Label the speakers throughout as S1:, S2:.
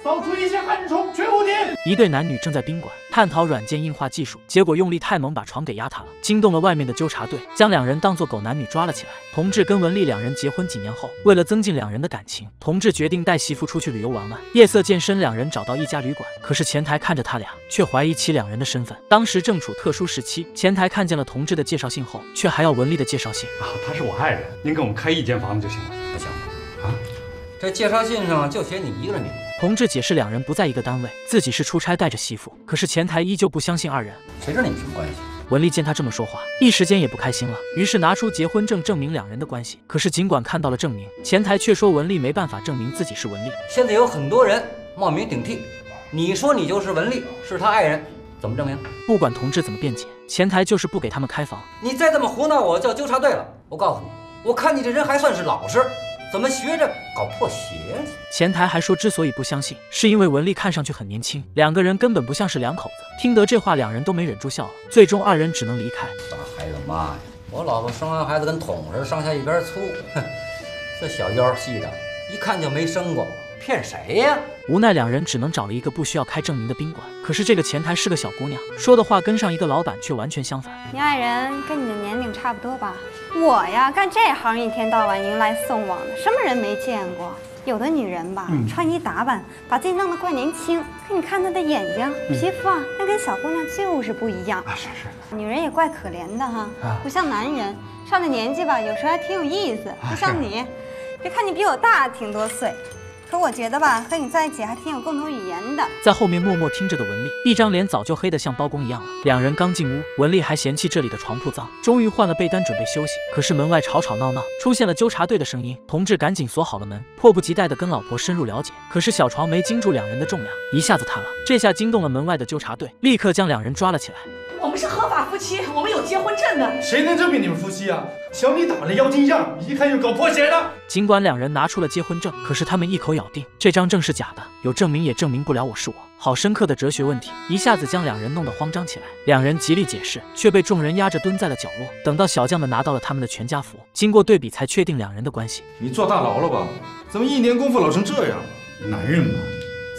S1: 扫除一切害虫，绝无敌。
S2: 一对男女正在宾馆探讨软件硬化技术，结果用力太猛，把床给压塌了，惊动了外面的纠察队，将两人当作狗男女抓了起来。同志跟文丽两人结婚几年后，为了增进两人的感情，同志决定带媳妇出去旅游玩玩。夜色渐深，两人找到一家旅馆，可是前台看着他俩，却怀疑起两人的身份。当时正处特殊时期，前台看见了同志的介绍信后，却还要文丽的介绍信。
S1: 他是我爱人，您给我们开一间房子就行了。
S3: 不行啊，这介绍信上就写你一个人名字。
S2: 同志解释两人不在一个单位，自己是出差带着媳妇，可是前台依旧不相信二人。
S3: 谁知道你们什么关系？
S2: 文丽见他这么说话，一时间也不开心了，于是拿出结婚证证明两人的关系。可是尽管看到了证明，前台却说文丽没办法证明自己是文丽。
S3: 现在有很多人冒名顶替，你说你就是文丽，是他爱人，怎么证明？
S2: 不管同志怎么辩解，前台就是不给他们开房。
S3: 你再这么胡闹，我叫纠察队了。我告诉你，我看你这人还算是老实，怎么学着搞破鞋子？
S2: 前台还说，之所以不相信，是因为文丽看上去很年轻，两个人根本不像是两口子。听得这话，两人都没忍住笑了。最终二人只能离开。
S3: 大孩子妈呀！我老婆生完孩子跟桶似的，上下一边粗，哼，这小腰细的，一看就没生过，骗谁呀？
S2: 无奈两人只能找了一个不需要开证明的宾馆。可是这个前台是个小姑娘，说的话跟上一个老板却完全相反。
S4: 你爱人跟你的年龄差不多吧？我呀，干这行一天到晚迎来送往的，什么人没见过？有的女人吧，穿衣打扮，把自己弄得怪年轻，可你看她的眼睛、皮肤啊，那跟小姑娘就是不一样。
S1: 是。
S4: 女人也怪可怜的哈，不像男人，上了年纪吧，有时候还挺有意思。不像你，别看你比我大挺多岁。可我觉得吧，和你在一起还挺有共同语言的。
S2: 在后面默默听着的文丽，一张脸早就黑得像包公一样了。两人刚进屋，文丽还嫌弃这里的床铺脏，终于换了被单准备休息。可是门外吵吵闹闹，出现了纠察队的声音。同志赶紧锁好了门，迫不及待地跟老婆深入了解。可是小床没经住两人的重量，一下子塌了。这下惊动了门外的纠察队，立刻将两人抓了起来。
S5: 我们是合法夫妻，我们有结婚证的。
S1: 谁能证明你们夫妻啊？小李打扮的妖精样，一看就搞破鞋的。
S2: 尽管两人拿出了结婚证，可是他们一口咬定这张证是假的，有证明也证明不了我是我。好深刻的哲学问题，一下子将两人弄得慌张起来。两人极力解释，却被众人压着蹲在了角落。等到小将们拿到了他们的全家福，经过对比才确定两人的关系。
S6: 你坐大牢了吧？怎么一年功夫老成这样？
S1: 男人嘛，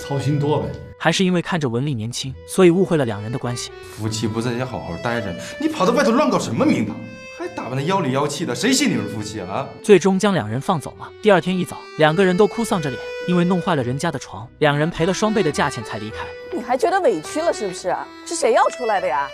S1: 操心多呗。
S2: 还是因为看着文丽年轻，所以误会了两人的关系。
S6: 夫妻不在家好好待着，你跑到外头乱搞什么名堂？还打扮得妖里妖气的，谁信你们夫妻啊？
S2: 最终将两人放走了。第二天一早，两个人都哭丧着脸，因为弄坏了人家的床，两人赔了双倍的价钱才离开。
S5: 你还觉得委屈了是不是？是谁要出来的呀？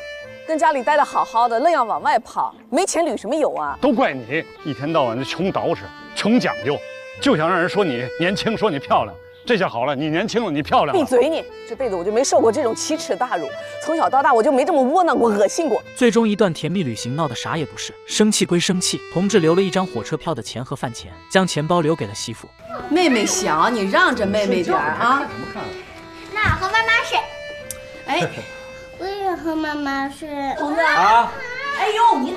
S5: 跟家里待得好好的，愣要往外跑，没钱旅什么游啊？
S7: 都怪你，一天到晚的穷捯饬，穷讲究，就想让人说你年轻，说你漂亮。这下好了，你年轻了，你漂亮了。
S5: 闭嘴你！这辈子我就没受过这种奇耻大辱，从小到大我就没这么窝囊过、恶心过。
S2: 最终一段甜蜜旅行闹得啥也不是，生气归生气，同志留了一张火车票的钱和饭钱，将钱包留给了媳妇。
S5: 妹妹小，你让着妹妹点啊！
S8: 那和妈妈睡。
S5: 哎，
S8: 我也和妈妈睡。
S5: 同志啊！哎呦，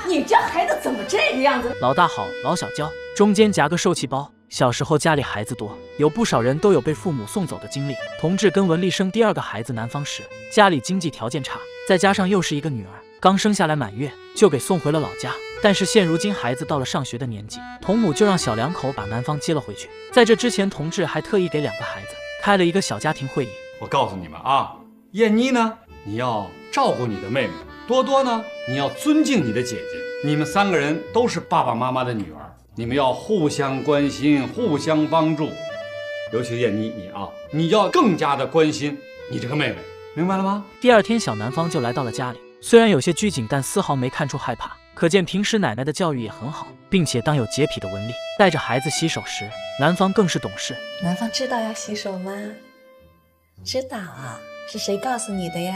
S5: 你这孩子怎么这个样子？
S2: 老大好，老小娇，中间夹个受气包。小时候家里孩子多，有不少人都有被父母送走的经历。同志跟文丽生第二个孩子男方时，家里经济条件差，再加上又是一个女儿，刚生下来满月就给送回了老家。但是现如今孩子到了上学的年纪，同母就让小两口把男方接了回去。在这之前，同志还特意给两个孩子开了一个小家庭会议。
S1: 我告诉你们啊，燕妮呢，你要照顾你的妹妹；多多呢，你要尊敬你的姐姐。你们三个人都是爸爸妈妈的女儿。你们要互相关心，互相帮助，尤其燕妮你要更加的关心你这个妹妹，明白了吗？
S2: 第二天，小男方就来到了家里，虽然有些拘谨，但丝毫没看出害怕。可见平时奶奶的教育也很好，并且当有洁癖的文丽带着孩子洗手时，男方更是懂事。
S9: 男方知道要洗手吗？知道啊，是谁告诉你的呀？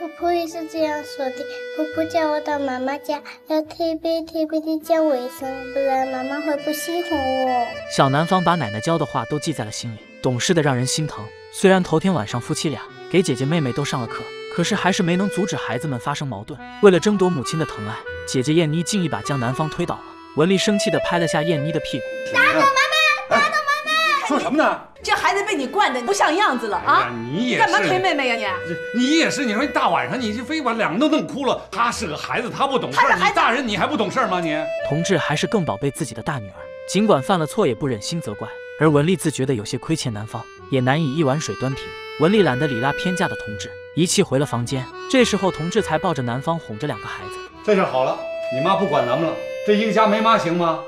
S8: 婆婆也是这样说的，婆婆叫我到妈妈家要特别的讲卫生，不然妈妈会不喜欢我。
S2: 小男方把奶奶教的话都记在了心里，懂事的让人心疼。虽然头天晚上夫妻俩给姐姐妹妹都上了课，可是还是没能阻止孩子们发生矛盾。为了争夺母亲的疼爱，姐姐燕妮竟一把将男方推倒了。文丽生气地拍了下燕妮的屁股，
S8: 打倒妈妈，打倒妈妈！
S1: 说什么呢？
S5: 这孩子被你惯得不像样子了啊！
S1: 你也是
S5: 干嘛推妹妹呀
S1: 你也是，你说大晚上你就非把两个都弄哭了。他是个孩子，他不懂事儿，你大人你还不懂事儿吗？你
S2: 同志还是更宝贝自己的大女儿，尽管犯了错也不忍心责怪。而文丽自觉得有些亏欠男方，也难以一碗水端平。文丽懒得理拉偏架的同志，一气回了房间。这时候，同志才抱着男方哄着2个孩子。
S1: 这下好了，你妈不管咱们了，这一个家没妈行吗？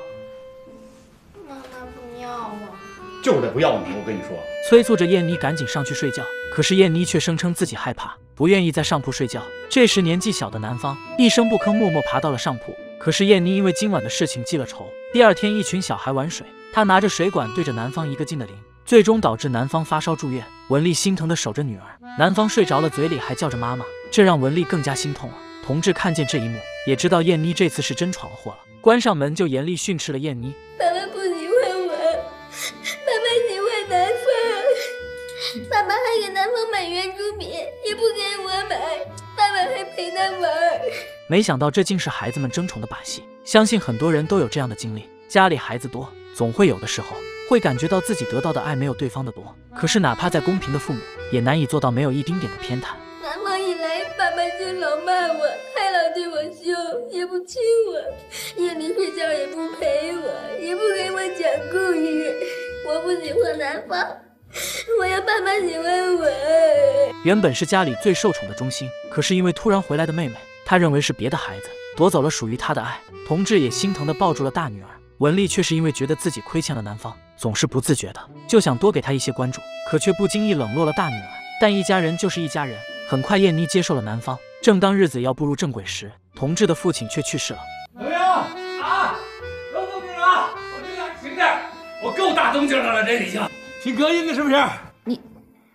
S8: 妈妈不要我，
S1: 就得不要你，我跟你说。
S2: 催促着燕妮赶紧上去睡觉，可是燕妮却声称自己害怕，不愿意在上铺睡觉。这时年纪小的男方一声不吭，默默爬到了上铺。可是燕妮因为今晚的事情记了仇，第2天一群小孩玩水，她拿着水管对着男方一个劲的淋，最终导致男方发烧住院。文丽心疼地守着女儿，男方睡着了，嘴里还叫着妈妈，这让文丽更加心痛了。同志看见这一幕，也知道燕妮这次是真闯了祸了，关上门就严厉训斥了燕妮。
S8: 爸爸不喜欢我，爸爸喜欢南方，爸爸还给南方买圆珠笔，也不给我买，爸爸还陪他玩。
S2: 没想到这竟是孩子们争宠的把戏，相信很多人都有这样的经历，家里孩子多，总会有的时候会感觉到自己得到的爱没有对方的多，可是哪怕再公平的父母，也难以做到没有一丁点的偏袒。
S8: 南方一来，爸爸就老骂我，还老对我凶，也不亲我，夜里睡觉也不陪我，也不给我讲故事。我不喜欢南方，我要爸爸喜欢我。
S2: 原本是家里最受宠的中心，可是因为突然回来的妹妹，他认为是别的孩子夺走了属于他的爱。同志也心疼地抱住了大女儿，文丽却是因为觉得自己亏欠了男方，总是不自觉的就想多给他一些关注，可却不经意冷落了大女儿。但一家人就是一家人，很快燕妮接受了男方。正当日子要步入正轨时，同志的父亲却去世了。
S1: 怎么样啊？有动静啊！我这俩停点，我够大动静的了，这已经挺膈应的，是不是？
S10: 你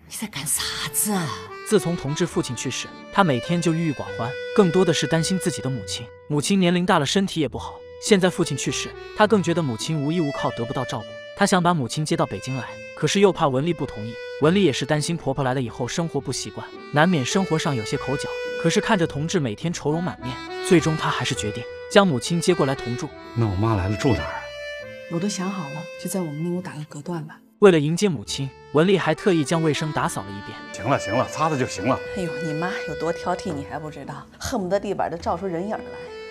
S10: 在干啥子啊？
S2: 自从同志父亲去世，他每天就郁郁寡欢，更多的是担心自己的母亲。母亲年龄大了，身体也不好。现在父亲去世，他更觉得母亲无依无靠，得不到照顾。他想把母亲接到北京来，可是又怕文丽不同意。文丽也是担心婆婆来了以后生活不习惯，难免生活上有些口角。可是看着同志每天愁容满面，最终他还是决定将母亲接过来同住。
S1: 那我妈来了住哪儿啊？
S11: 我都想好了，就在我们那屋打个隔断吧。
S2: 为了迎接母亲，文丽还特意将卫生打扫了一遍。
S7: 行了行了，擦擦就行了。
S5: 哎呦，你妈有多挑剔，你还不知道，恨不得地板都照出人影来。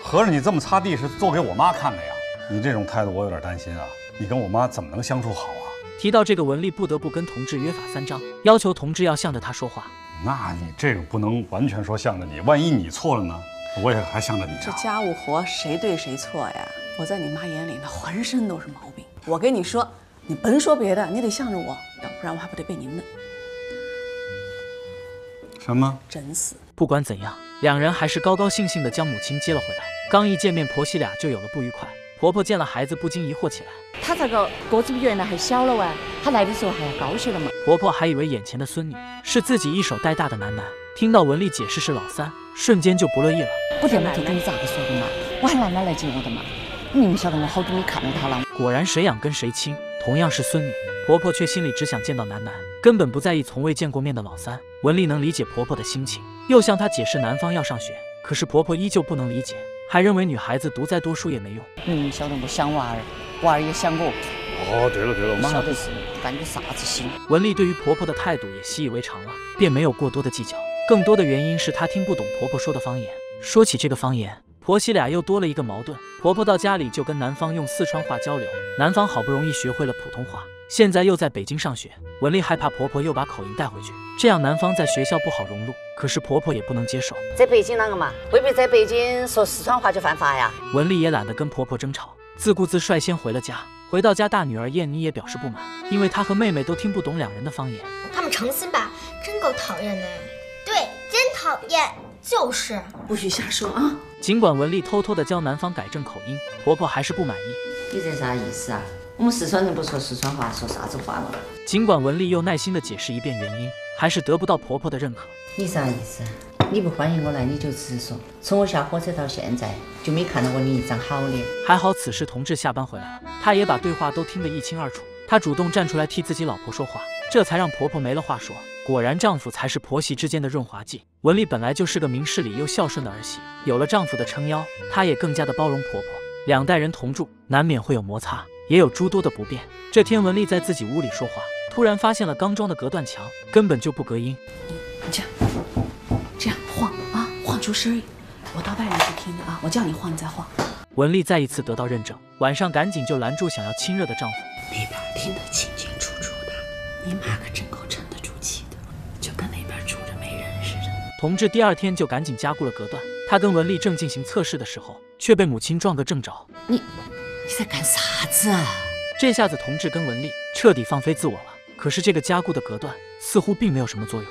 S7: 合着你这么擦地是做给我妈看的呀？你这种态度我有点担心啊！你跟我妈怎么能相处好啊？
S2: 提到这个，文丽不得不跟同志约法3章，要求同志要向着她说话。
S7: 那你这个不能完全说向着你，万一你错了呢？我也还向着你啊。
S5: 这家务活谁对谁错呀？我在你妈眼里那浑身都是毛病。我跟你说，你甭说别的，你得向着我，要不然我还不得被你弄
S7: 什么
S5: 整死。
S2: 不管怎样，两人还是高高兴兴地将母亲接了回来。刚一见面，婆媳俩就有了不愉快。婆婆见了孩子，不禁疑惑起来：
S10: 他这个个子比原来还小了哇，他来的时候还要高些了嘛？
S2: 婆婆还以为眼前的孙女是自己一手带大的楠楠，听到文丽解释是老三，瞬间就不乐意了。
S10: 我这么就跟你咋个说的嘛？我喊楠楠来接我的嘛。你明明晓得我好久没看到他了。
S2: 果然谁养跟谁亲，同样是孙女，婆婆却心里只想见到楠楠，根本不在意从未见过面的老三。文丽能理解婆婆的心情，又向她解释男方要上学，可是婆婆依旧不能理解，还认为女孩子读再多书也没用。
S10: 明明晓得我想娃儿，娃儿也想我。
S7: 哦，对了对了，
S10: 我晓得是干个啥子心。
S2: 文丽对于婆婆的态度也习以为常了，便没有过多的计较。更多的原因是她听不懂婆婆说的方言。说起这个方言，婆媳俩又多了一个矛盾。婆婆到家里就跟男方用四川话交流，男方好不容易学会了普通话，现在又在北京上学，文丽害怕婆婆又把口音带回去，这样男方在学校不好融入。可是婆婆也不能接受，
S10: 在北京啷个嘛？未必在北京说四川话就犯法呀？
S2: 文丽也懒得跟婆婆争吵，自顾自率先回了家。回到家，大女儿燕妮也表示不满，因为她和妹妹都听不懂两人的方言。
S8: 他们诚心吧，真够讨厌的。对，真讨厌，就是。
S11: 不许瞎说啊！
S2: 尽管文丽偷偷的教男方改正口音，婆婆还是不满意。
S10: 你这啥意思啊？我们四川人不说四川话，说啥子话了？
S2: 尽管文丽又耐心的解释一遍原因，还是得不到婆婆的认可。
S10: 你啥意思？你不欢迎我来，你就直说。从我下火车到现在，就没看到过你一张好脸。
S2: 还好此时同志下班回来了，他也把对话都听得一清二楚。他主动站出来替自己老婆说话，这才让婆婆没了话说。果然丈夫才是婆媳之间的润滑剂。文丽本来就是个明事理又孝顺的儿媳，有了丈夫的撑腰，她也更加的包容婆婆。两代人同住，难免会有摩擦，也有诸多的不便。这天文丽在自己屋里说话，突然发现了刚装的隔断墙根本就不隔音。
S11: 你这样晃啊，晃出声音，我到外面去听的啊，我叫你晃你再晃。
S2: 文丽再一次得到认证，晚上赶紧就拦住想要亲热的丈夫。
S11: 那边听得清清楚楚的，你妈可真够沉得住气的，就跟那边住着没人似的。
S2: 同志第二天就赶紧加固了隔断。他跟文丽正进行测试的时候，却被母亲撞个正着。
S11: 你在干啥子啊？
S2: 这下子同志跟文丽彻底放飞自我了。可是这个加固的隔断似乎并没有什么作用。